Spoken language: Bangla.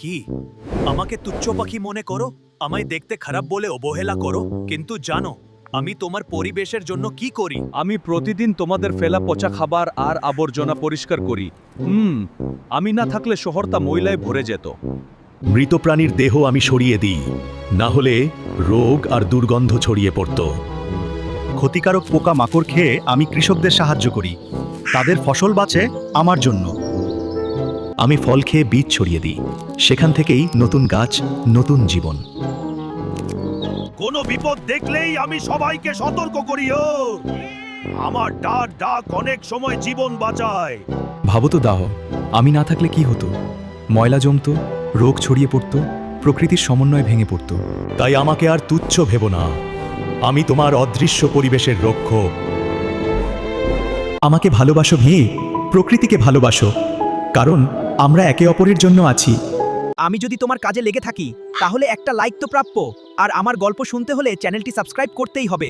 কি আমাকে তুচ্ছ পাখি মনে করো, আমায় দেখতে খারাপ বলে অবহেলা করো, কিন্তু জানো আমি তোমার পরিবেশের জন্য কি করি? আমি প্রতিদিন তোমাদের ফেলা পচা খাবার আর আবর্জনা পরিষ্কার করি। আমি না থাকলে শহরটা ময়লায় ভরে যেত। মৃত প্রাণীর দেহ আমি সরিয়ে দিই, না হলে রোগ আর দুর্গন্ধ ছড়িয়ে পড়ত। ক্ষতিকারক পোকা মাকড় খেয়ে আমি কৃষকদের সাহায্য করি, তাদের ফসল বাঁচে আমার জন্য। আমি ফল খেয়ে বীজ ছড়িয়ে দিই, সেখান থেকেই নতুন গাছ, নতুন জীবন। কোনো বিপদ দেখলেই আমি সবাইকে সতর্ক করি। আমার ডাক অনেক সময় জীবন বাঁচায়। ভাবো তো দাহ, আমি না থাকলে কি হতো? ময়লা জমতো, রোগ ছড়িয়ে পড়তো, প্রকৃতির সমন্বয় ভেঙে পড়তো। তাই আমাকে আর তুচ্ছ ভেবো না, আমি তোমার অদৃশ্য পরিবেশের রক্ষক। আমাকে ভালোবাসো ভেয়ে প্রকৃতিকে ভালোবাসো, কারণ আমরা একে অপরের জন্য আছি। আমি যদি তোমার কাজে লেগে থাকি তাহলে একটা লাইক তো প্রাপ্য, আর আমার গল্প শুনতে হলে চ্যানেলটি সাবস্ক্রাইব করতেই হবে।